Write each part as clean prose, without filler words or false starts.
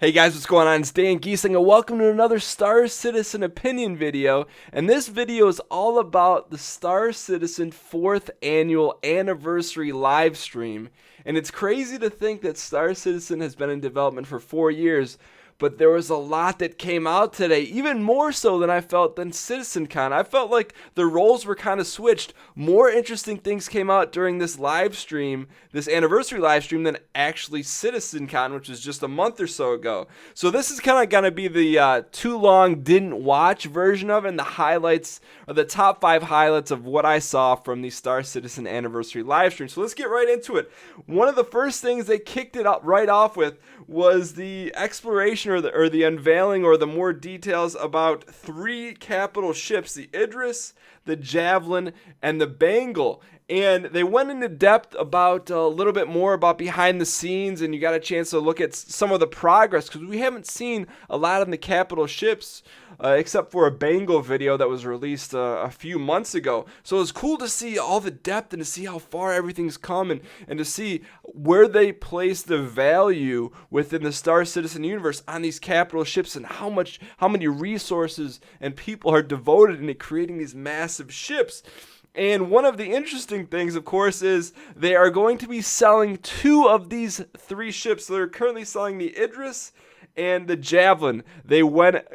Hey guys, what's going on? It's Dan Giesing and welcome to another Star Citizen opinion video. And this video is all about the Star Citizen 4th annual anniversary live stream. And it's crazy to think that Star Citizen has been in development for 4 years, but there was a lot that came out today, even more so than I felt than CitizenCon. I felt like the roles were kind of switched. More interesting things came out during this live stream, this anniversary live stream, than actually CitizenCon, which was just a month or so ago. So this is kind of going to be the too long didn't watch version of it, and the highlights, or the top 5 highlights of what I saw from the Star Citizen anniversary live stream. So let's get right into it. One of the first things they kicked it up right off with was the exploration or the unveiling or the more details about 3 capital ships, the Idris, the Javelin, and the Bengal. And they went into depth about a little bit more about behind the scenes, and you got a chance to look at some of the progress because we haven't seen a lot on the capital ships except for a Bengal video that was released a few months ago. So it was cool to see all the depth and to see how far everything's come and to see where they place the value within the Star Citizen universe on these capital ships and how many resources and people are devoted into creating these massive ships. And one of the interesting things, of course, is they are going to be selling 2 of these 3 ships. So they're currently selling the Idris and the Javelin.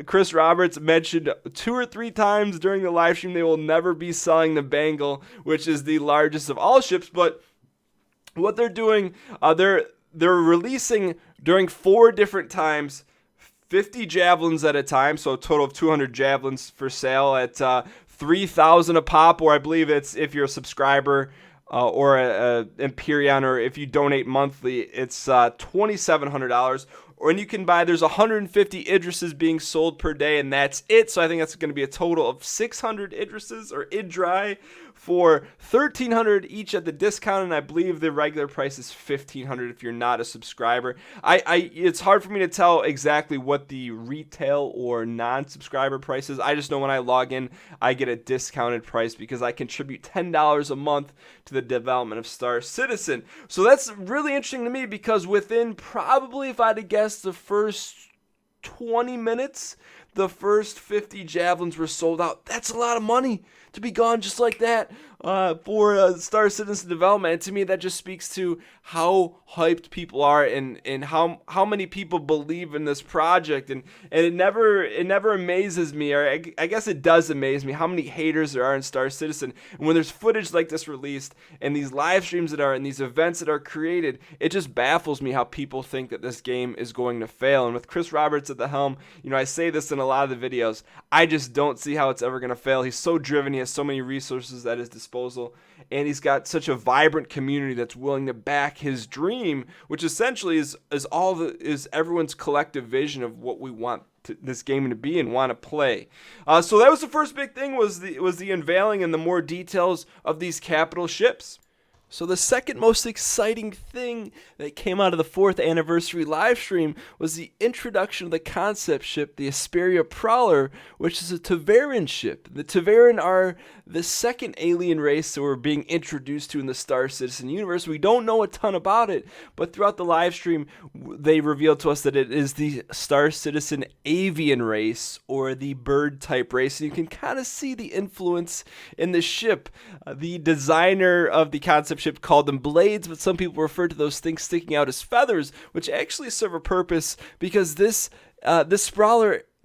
Chris Roberts mentioned 2 or 3 times during the live stream they will never be selling the Bengal, which is the largest of all ships. But what they're doing, they're releasing during 4 different times 50 javelins at a time, so a total of 200 javelins for sale at 3,000 a pop, or I believe it's if you're a subscriber or a Empyrean, or if you donate monthly, it's $2,700. And you can buy, there's 150 Idrises being sold per day, and that's it. So I think that's going to be a total of 600 Idrises or Idri for $1,300 each at the discount, and I believe the regular price is $1,500 if you're not a subscriber. It's hard for me to tell exactly what the retail or non-subscriber price is. I just know when I log in, I get a discounted price because I contribute $10 a month to the development of Star Citizen. So that's really interesting to me because within probably, if I had to guess, the first 20 minutes, the first 50 javelins were sold out. That's a lot of money to be gone just like that for Star Citizen development. And to me, that just speaks to how hyped people are and how many people believe in this project. And it never amazes me, or I guess it does amaze me, how many haters there are in Star Citizen. And when there's footage like this released and these live streams that are and these events that are created, it just baffles me how people think that this game is going to fail. And with Chris Roberts at the helm, I say this in a lot of the videos, I just don't see how it's ever going to fail. He's so driven. He has so many resources at his disposal, and he's got such a vibrant community that's willing to back his dream, which essentially is everyone's collective vision of what we want this game to be and want to play. So that was the first big thing, was the unveiling and the more details of these capital ships. So the second most exciting thing that came out of the 4th anniversary live stream was the introduction of the concept ship, the Aegis Prowler, which is a Ta'veren ship. The Ta'veren are the second alien race that we're being introduced to in the Star Citizen universe. We don't know a ton about it, but throughout the live stream, they revealed to us that it is the Star Citizen avian race, or the bird type race. And you can kind of see the influence in the ship. The designer of the concept ship called them blades, but some people refer to those things sticking out as feathers, which actually serve a purpose because this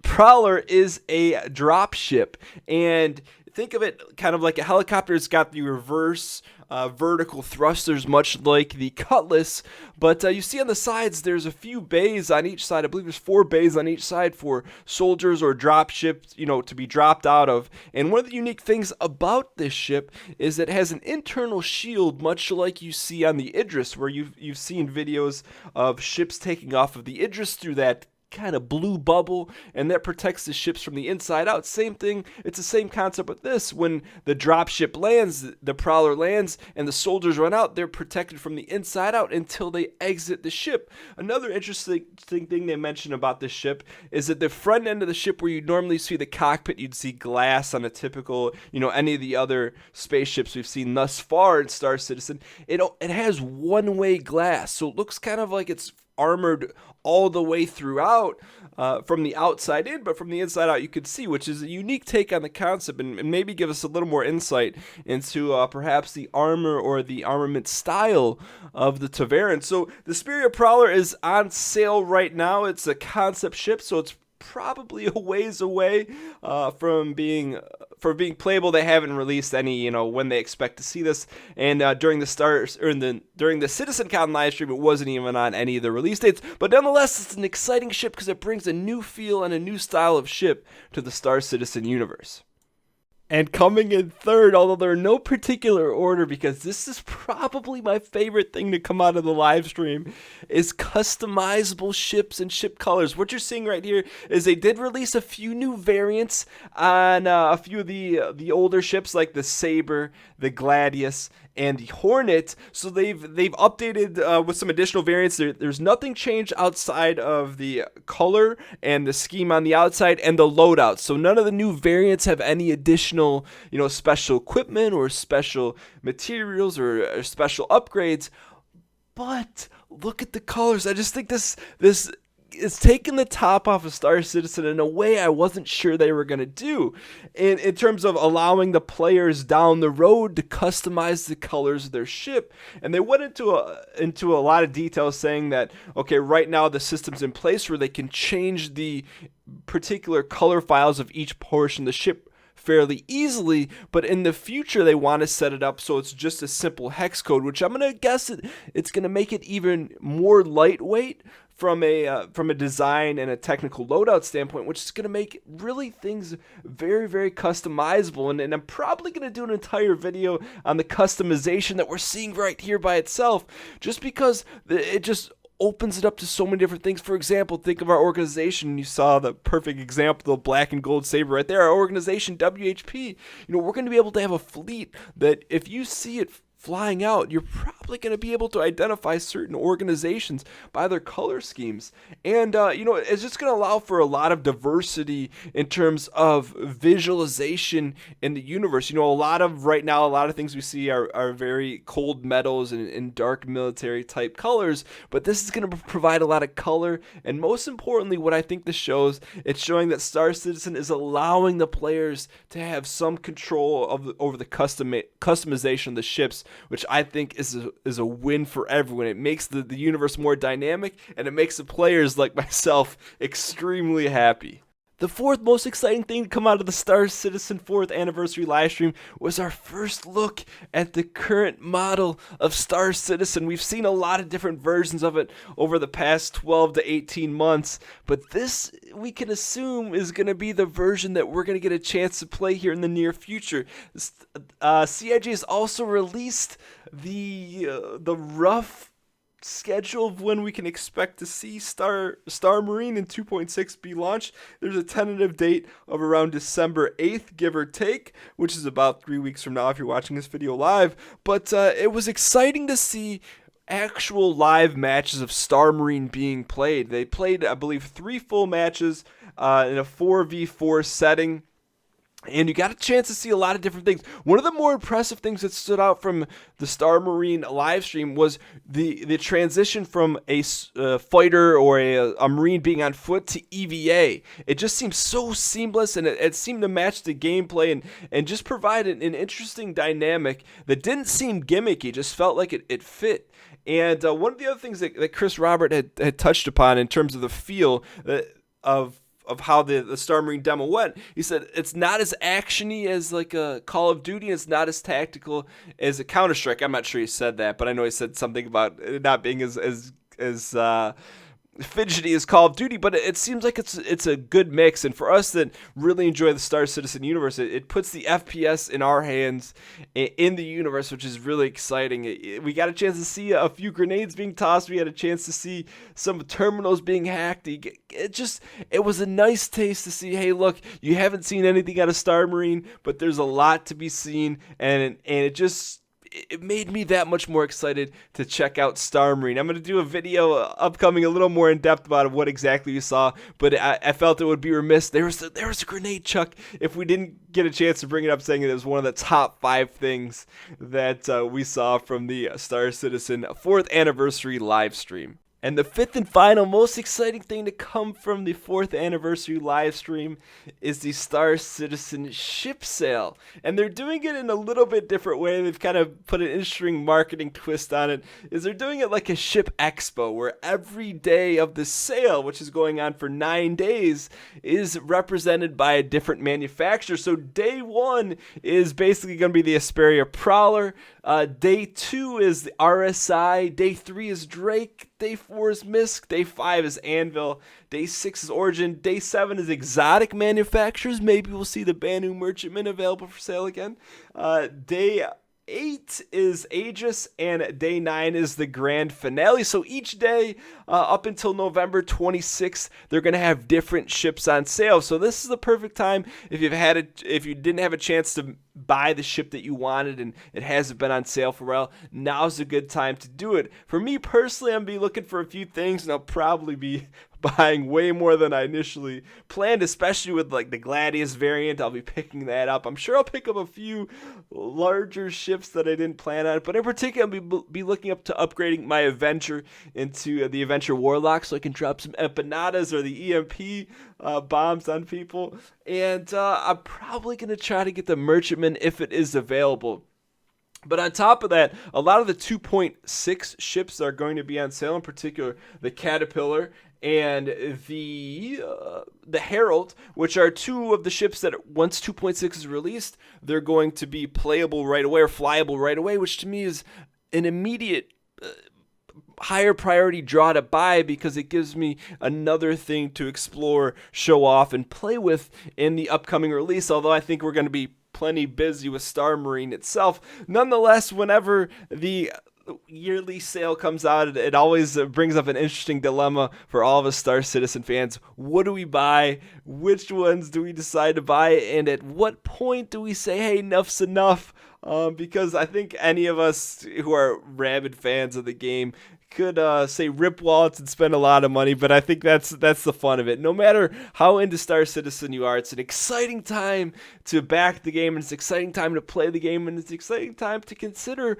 Prowler is a drop ship, and think of it kind of like a helicopter. It's got the reverse vertical thrusters, much like the Cutlass, but you see on the sides there's a few bays on each side. I believe there's 4 bays on each side for soldiers or drop ships, to be dropped out of. And one of the unique things about this ship is it has an internal shield, much like you see on the Idris, where you've seen videos of ships taking off of the Idris through that kind of blue bubble, and that protects the ships from the inside out. Same thing, it's the same concept with this. When the dropship lands, the Prowler lands, and the soldiers run out, they're protected from the inside out until they exit the ship. Another interesting thing they mentioned about this ship is that the front end of the ship, where you normally see the cockpit, you'd see glass on a typical, any of the other spaceships we've seen thus far in Star Citizen, it has one-way glass, so it looks kind of like it's armored all the way throughout from the outside in, but from the inside out you could see, which is a unique take on the concept, and maybe give us a little more insight into perhaps the armor or the armament style of the Taveran. So the Aegis Prowler is on sale right now. It's a concept ship, so it's probably a ways away from being playable. They haven't released any, when they expect to see this. And during the during the CitizenCon live stream, it wasn't even on any of the release dates. But nonetheless, it's an exciting ship because it brings a new feel and a new style of ship to the Star Citizen universe. And coming in third, although they're in no particular order because this is probably my favorite thing to come out of the live stream, is customizable ships and ship colors. What you're seeing right here is they did release a few new variants on a few of the older ships like the Saber, the Gladius, and the Hornet. So they've updated with some additional variants. There's nothing changed outside of the color and the scheme on the outside and the loadout. So none of the new variants have any additional, special equipment or special materials or special upgrades. But look at the colors. I just think this is taking the top off of Star Citizen in a way I wasn't sure they were going to do in terms of allowing the players down the road to customize the colors of their ship. And they went into a lot of detail saying that, okay, right now the system's in place where they can change the particular color files of each portion of the ship fairly easily, but in the future they want to set it up so it's just a simple hex code, which I'm going to guess it's going to make it even more lightweight from a design and a technical loadout standpoint, which is going to make really things very, very customizable. And I'm probably going to do an entire video on the customization that we're seeing right here by itself, just because it just opens it up to so many different things. For example, think of our organization. You saw the perfect example, the black and gold saber right there. Our organization, WHP, we're going to be able to have a fleet that if you see it flying out, you're probably going to be able to identify certain organizations by their color schemes. And, it's just going to allow for a lot of diversity in terms of visualization in the universe. Right now, a lot of things we see are very cold metals and dark military type colors, but this is going to provide a lot of color. And most importantly, what I think this shows, it's showing that Star Citizen is allowing the players to have some control over the customization of the ships, which I think is a win for everyone. It makes the universe more dynamic, and it makes the players like myself extremely happy. The fourth most exciting thing to come out of the Star Citizen 4th anniversary livestream was our first look at the current model of Star Citizen. We've seen a lot of different versions of it over the past 12 to 18 months, but this, we can assume, is going to be the version that we're going to get a chance to play here in the near future. CIG has also released the rough schedule of when we can expect to see Star Marine in 2.6 be launched. There's a tentative date of around December 8th, give or take, which is about 3 weeks from now if you're watching this video live. But it was exciting to see actual live matches of Star Marine being played. They played, I believe, 3 full matches in a 4v4 setting. And you got a chance to see a lot of different things. One of the more impressive things that stood out from the Star Marine live stream was the transition from a fighter or a Marine being on foot to EVA. It just seemed so seamless, and it seemed to match the gameplay and just provide an interesting dynamic that didn't seem gimmicky, just felt like it fit. And one of the other things that Chris Robert had touched upon in terms of the feel of how the Star Marine demo went, he said it's not as actiony as like a Call of Duty, and it's not as tactical as a Counter-Strike. I'm not sure he said that, but I know he said something about it not being as fidgety as Call of Duty, but it seems like it's a good mix. And for us that really enjoy the Star Citizen universe, it puts the FPS in our hands in the universe, which is really exciting. We got a chance to see a few grenades being tossed. We had a chance to see some terminals being hacked. It was a nice taste to see, hey, look, you haven't seen anything out of Star Marine, but there's a lot to be seen, and it made me that much more excited to check out Star Marine. I'm going to do a video upcoming a little more in depth about what exactly we saw, but I felt it would be remiss. There was a grenade chuck if we didn't get a chance to bring it up, saying it was one of the top 5 things that we saw from the Star Citizen 4th anniversary live stream. And the fifth and final, most exciting thing to come from the 4th anniversary live stream is the Star Citizen ship sale. And they're doing it in a little bit different way. They've kind of put an interesting marketing twist on it. Is they're doing it like a ship expo, where every day of the sale, which is going on for 9 days, is represented by a different manufacturer. So day 1 is basically going to be the Aegis Prowler. Day 2 is the RSI. Day 3 is Drake. Day 4 is Misk. Day 5 is Anvil. Day 6 is Origin. Day 7 is exotic manufacturers. Maybe we'll see the Banu Merchantman available for sale again. Day 8 is Aegis, and day 9 is the grand finale. So each day up until November 26th, they're going to have different ships on sale. So this is the perfect time if you didn't have a chance to buy the ship that you wanted and it hasn't been on sale for a while. Now's a good time to do it. For me personally, I'm be looking for a few things, and I'll probably be buying way more than I initially planned, especially with like the Gladius variant. I'll be picking that up. I'm sure I'll pick up a few larger ships that I didn't plan on, but in particular I'll be looking up to upgrading my Avenger into the Avenger Warlock, so I can drop some empanadas or the EMP bombs on people. And I'm probably going to try to get the Merchantman if it is available. But on top of that, a lot of the 2.6 ships are going to be on sale, in particular the Caterpillar and the Herald, which are two of the ships that once 2.6 is released, they're going to be playable right away or flyable right away, which to me is an immediate higher priority draw to buy, because it gives me another thing to explore, show off, and play with in the upcoming release, although I think we're going to be plenty busy with Star Marine itself. Nonetheless, whenever the yearly sale comes out, it always brings up an interesting dilemma for all of us Star Citizen fans. What do we buy? Which ones do we decide to buy? And at what point do we say, hey, enough's enough? Because I think any of us who are rabid fans of the game could say rip wallets and spend a lot of money, but I think that's the fun of it. No matter how into Star Citizen you are, it's an exciting time to back the game, and it's an exciting time to play the game, and it's an exciting time to consider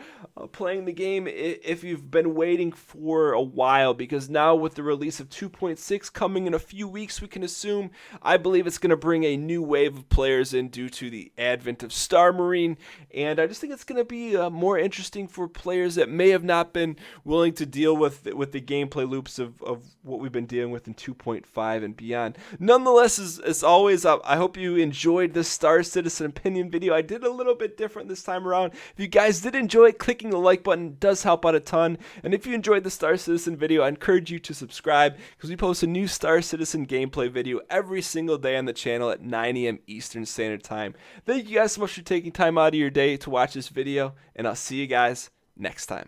playing the game if you've been waiting for a while, because now with the release of 2.6 coming in a few weeks, we can assume, I believe it's going to bring a new wave of players in due to the advent of Star Marine, and I just think it's going to be more interesting for players that may have not been willing to deal with the gameplay loops of what we've been dealing with in 2.5 and beyond. Nonetheless, as always, I hope you enjoyed this Star Citizen opinion video. I did a little bit different this time around. If you guys did enjoy it, clicking the like button does help out a ton. And if you enjoyed the Star Citizen video, I encourage you to subscribe, because we post a new Star Citizen gameplay video every single day on the channel at 9 a.m. Eastern Standard Time. Thank you guys so much for taking time out of your day to watch this video, and I'll see you guys next time.